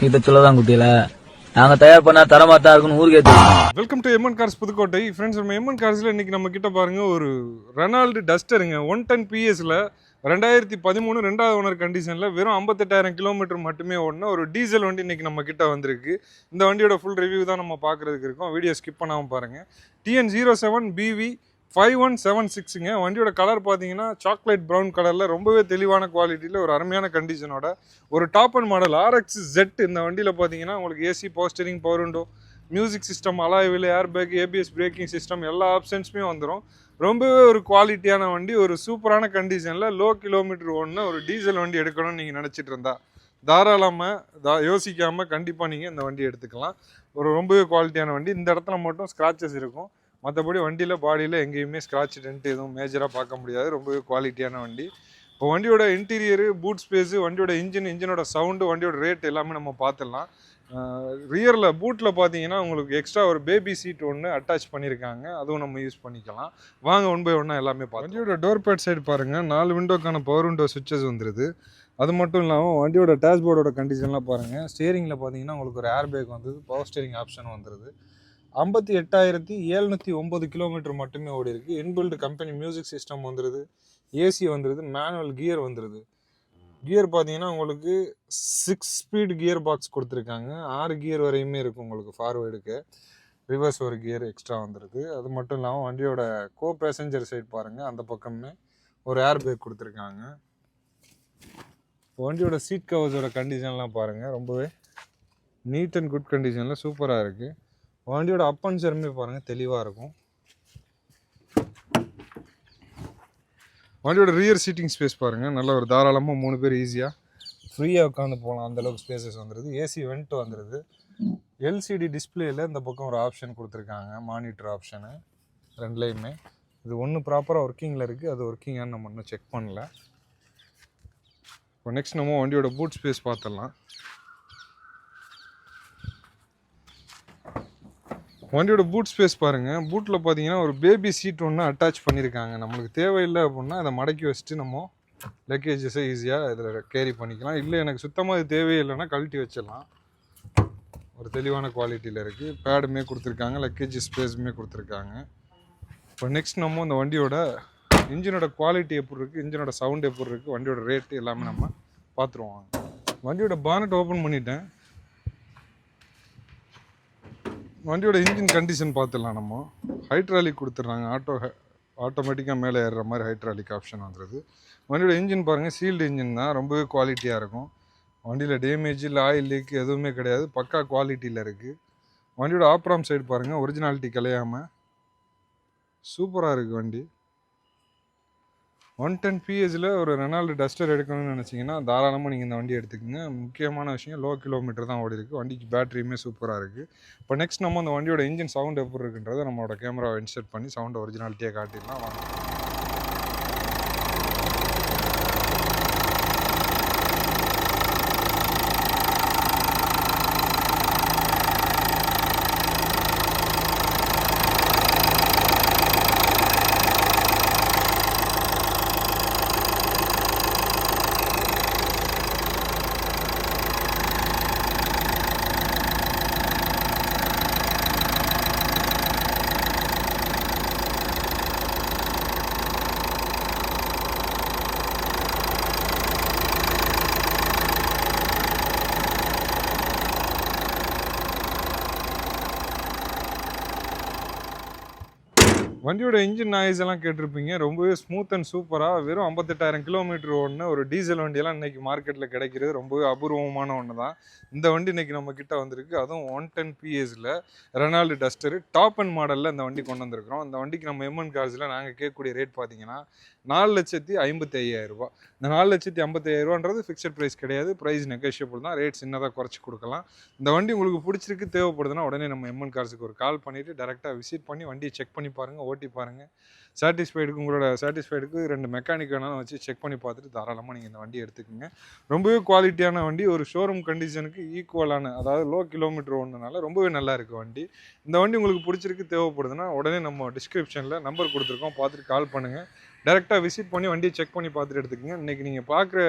இதை சொல்லதான் குட்டியில நாங்க தயார் பண்ணா தரமா தான் இருக்குன்னு ஊருக்கே தெரியும். Welcome to MN cars Pudukkottai. Friends, நம்ம எம்என் கார்ஸ்ல இன்னைக்கு நம்ம கிட்ட பாருங்க ஒரு ரெனால்டு டஸ்டருங்க 110 பிஎஸ்ல 2013 ரெண்டாவது ஓனர் கண்டிஷன்ல வெறும் 58,000 கிலோமீட்டர் மட்டுமே ஓடின ஒரு டீசல் வண்டி இன்னைக்கு நம்ம கிட்ட வந்திருக்கு. இந்த வண்டியோட ஃபுல் ரிவ்யூ தான் நம்ம பார்க்கறதுக்கு இருக்கோம். வீடியோ ஸ்கிப் பண்ணாமல் பாருங்க. TN07BV 5176ங்க. வண்டியோட கலர் பார்த்தீங்கன்னா சாக்லேட் ப்ரௌன் கலரில் ரொம்பவே தெளிவான குவாலிட்டியில் ஒரு அருமையான கண்டிஷனோட ஒரு top end model RX Z. இந்த வண்டியில் பார்த்தீங்கன்னா உங்களுக்கு AC, power steering, power window, music system, alloy wheel, air bag, ABS braking system எல்லா ஆப்ஷன்ஸுமே வந்துடும். ரொம்பவே ஒரு குவாலிட்டியான வண்டி, ஒரு சூப்பரான கண்டிஷனில் லோ கிலோமீட்டர் ஓடுன ஒரு டீசல் வண்டி எடுக்கணும்னு நீங்கள் நினச்சிட்டு இருந்தா தாராளமாக யோசிக்காமல் கண்டிப்பாக நீங்கள் இந்த வண்டி எடுத்துக்கலாம். ஒரு ரொம்பவே குவாலிட்டியான வண்டி. இந்த இடத்துல மட்டும் ஸ்க்ராச்சஸ் இருக்கும், மற்றபடி வண்டியில் பாடியில் எங்கேயுமே ஸ்க்ராட்ச் டென்ட் எதுவும் மேஜராக பார்க்க முடியாது. ரொம்பவே குவாலிட்டியான வண்டி. இப்போ வண்டியோட இன்டீரியரு, பூட் ஸ்பேஸு, வண்டியோட இன்ஜினோட சவுண்டு, வண்டியோட ரேட் எல்லாமே நம்ம பார்த்துடலாம். ரியரில் பூட்டில் பார்த்தீங்கன்னா உங்களுக்கு எக்ஸ்ட்ரா ஒரு பேபி சீட் ஒன்று அட்டாச் பண்ணியிருக்காங்க, அதுவும் நம்ம யூஸ் பண்ணிக்கலாம். வாங்க ஒன் பை ஒன்னாக எல்லாமே பார்த்து. வண்டியோட டோர் பேட் சைடு பாருங்கள், 4 விண்டோக்கான பவர் விண்டோ சுவிட்சஸ் வந்துடுது. அது மட்டும் இல்லாமல் வண்டியோட டேஷ்போர்டோட கண்டிஷன்லாம் பாருங்கள். ஸ்டியரிங்கில் பார்த்தீங்கன்னா உங்களுக்கு ஒரு ஏர் பேக் வந்தது, பவர் ஸ்டியரிங் ஆப்ஷன் வந்துடுது. 58,709 கிலோமீட்டர் மட்டுமே ஓடி இருக்கு. இன்பில்டு கம்பெனி மியூசிக் சிஸ்டம் வந்துடுது, ஏசி வந்துடுது, மேனுவல் கியர் வந்துடுது. கியர் பார்த்தீங்கன்னா உங்களுக்கு 6 ஸ்பீட் கியர் பாக்ஸ் கொடுத்துருக்காங்க. 6 கியர் வரையுமே இருக்குது உங்களுக்கு ஃபார்வேர்டுக்கு. ரிவர்ஸ் ஒரு கியர் எக்ஸ்ட்ரா வந்துடுது. அது மட்டும் இல்லாமல் வண்டியோட கோ பேசஞ்சர் சைடு பாருங்கள், அந்த பக்கமே ஒரு ஏர் பேக் கொடுத்துருக்காங்க. வண்டியோட சீட் கவர்ஸோட கண்டிஷன்லாம் பாருங்கள், ரொம்பவே நீட் அண்ட் குட் கண்டிஷனில் சூப்பராக இருக்குது. வண்டியோட அப் அண்ட் சருமே பாருங்கள் தெளிவாக இருக்கும். வண்டியோட ரியர் சீட்டிங் ஸ்பேஸ் பாருங்கள், நல்ல ஒரு தாராளமாக 3 பேர் ஈஸியாக ஃப்ரீயாக உட்காந்து போகலாம், அந்தளவுக்கு ஸ்பேசஸ் வந்துடுது. ஏசி வெண்ட் வந்துடுது. LCD டிஸ்பிளேயில் இந்த பக்கம் ஒரு ஆப்ஷன் கொடுத்துருக்காங்க, மானிட்டர் ஆப்ஷனு ரெண்டுலேயுமே. இது ஒன்று ப்ராப்பராக ஒர்க்கிங்கில் இருக்குது, அது ஒர்க்கிங்கானு நம்ம இன்னும் செக் பண்ணல. இப்போ நெக்ஸ்ட் நம்ம வண்டியோட பூட் ஸ்பேஸ் பார்த்துடலாம். வண்டியோட பூட் ஸ்பேஸ் பாருங்கள். பூட்டில் பார்த்தீங்கன்னா ஒரு பேபி சீட் ஒன்று அட்டாச் பண்ணியிருக்காங்க. நம்மளுக்கு தேவையில்லை அப்படின்னா அதை மடக்கி வச்சுட்டு நம்ம லக்கேஜஸை ஈஸியாக இதில் கேரி பண்ணிக்கலாம். இல்லை எனக்கு சுத்தமாக இது தேவையில்லைன்னா கழட்டி வச்சிடலாம். ஒரு தெளிவான குவாலிட்டியில் இருக்குது. பேடுமே கொடுத்துருக்காங்க, லக்கேஜ் ஸ்பேஸுமே கொடுத்துருக்காங்க. இப்போ நெக்ஸ்ட் நம்ம இந்த வண்டியோட இன்ஜினோட குவாலிட்டி எப்படி இருக்குது, இன்ஜினோட சவுண்ட் எப்படி இருக்குது, வண்டியோட ரேட்டு எல்லாமே நம்ம பார்த்துருவோம். வண்டியோட பானட் ஓப்பன் பண்ணிட்டேன். வண்டியோட இன்ஜின் கண்டிஷன் பார்த்துடலாம். நம்ம ஹைட்ராலிக் கொடுத்துட்றாங்க, ஆட்டோமேட்டிக்காக மேலே ஏறுற மாதிரி ஹைட்ராலிக் ஆப்ஷன் வந்துடுது. வண்டியோட இன்ஜின் பாருங்கள், சீல்டு இன்ஜின் தான், ரொம்பவே குவாலிட்டியாக இருக்கும். வண்டியில் டேமேஜ் இல்லை, ஆயில் லீக் எதுவுமே கிடையாது, பக்கா குவாலிட்டியில் இருக்குது. வண்டியோட ஆப்ராம் சைடு பாருங்கள், ஒரிஜினாலிட்டி கலையாமல் சூப்பராக இருக்குது வண்டி. 110 பிஎஸ்ல ஒரு ரெனால்டு டஸ்டர் எடுக்கணும்னு நினச்சிங்கன்னா தாராளமாக நீங்கள் இந்த வண்டி எடுத்துக்கோங்க. முக்கியமான விஷயம் லோ கிலோமீட்டர் தான் ஓடி இருக்குது. வண்டிக்கு பேட்டரியுமே சூப்பராக இருக்குது. இப்போ நெக்ஸ்ட் நம்ம அந்த வண்டியோட இன்ஜின் சவுண்ட் எப்படி இருக்குன்றதை நம்மளோட கேமராவை இன்சர்ட் பண்ணி சவுண்டை ஒரிஜினாலிட்டியாக காட்டிடலாம். வாங்க. வண்டியோட இன்ஜின் நாய்ஸ் எல்லாம் கேட்டிருப்பீங்க. ரொம்பவே ஸ்மூத் அண்ட் சூப்பராக வெறும் 58,000 கிலோமீட்டர் ஓடுன ஒரு டீசல் வண்டியெல்லாம் இன்றைக்கி மார்க்கெட்டில் கிடைக்கிறது ரொம்பவே அபூர்வமான ஒன்று தான். இந்த வண்டி இன்றைக்கி நம்ம கிட்ட வந்திருக்கு, அதுவும் 110 பிஎஸ்ல ரெனால்டு டஸ்டரு டாப் அண்ட் மாடலில் இந்த வண்டி கொண்டு வந்திருக்கிறோம். இந்த வண்டிக்கு நம்ம எம்என் கார்ஸில் நாங்கள் கேட்கக்கூடிய ரேட் பார்த்தீங்கன்னா 4,55,000 ரூபா. இந்த 4,55,000 ரூபான்றது ஃபிக்ஸட் ப்ரைஸ் கிடையாது, ப்ரைஸ் நெகோஷியபிள் தான். ரேட் சின்னதாக குறைச்சி கொடுக்கலாம். இந்த வண்டி உங்களுக்கு பிடிச்சிருக்கு, தேவைப்படுதுன்னா உடனே நம்ம எம்என் கார்ஸுக்கு ஒரு கால் பண்ணிவிட்டு டேரெக்டாக விசிட் பண்ணி வண்டியை செக் பண்ணி பாருங்கள், ஓட்டி பாருங்கள். சாட்டிஸ்ஃபைடுக்கு உங்களோட சாட்டிஸ்ஃபைடுக்கு 2 மெக்கானிக் வேணாலும் வச்சு செக் பண்ணி பார்த்துட்டு தாராளமாக நீங்கள் இந்த வண்டி எடுத்துக்கோங்க. ரொம்பவே குவாலிட்டியான வண்டி, ஒரு ஷோரூம் கண்டிஷனுக்கு ஈக்குவலான, அதாவது லோ கிலோமீட்டர் ஓடுனதுனால ரொம்பவே நல்லா இருக்குது வண்டி. இந்த வண்டி உங்களுக்கு பிடிச்சிருக்கு, தேவைப்படுதுன்னா உடனே நம்ம டிஸ்கிரிப்ஷனில் நம்பர் கொடுத்துருக்கோம், பார்த்துட்டு கால் பண்ணுங்கள். டேரெக்டாக விசிட் பண்ணி வண்டியை செக் பண்ணி பார்த்துட்டு எடுத்துக்கோங்க. இன்றைக்கி நீங்கள் பார்க்குற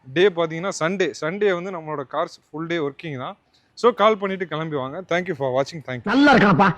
டே பார்த்தீங்கன்னா சண்டே வந்து நம்மளோட கார்ஸ் ஃபுல் டே ஒர்க்கிங் தான். ஸோ கால் பண்ணிட்டு கிளம்பி வாங்க. தேங்க்யூ ஃபார் வாட்சிங். தேங்க்யூ. நல்லா இருக்கானப்பா.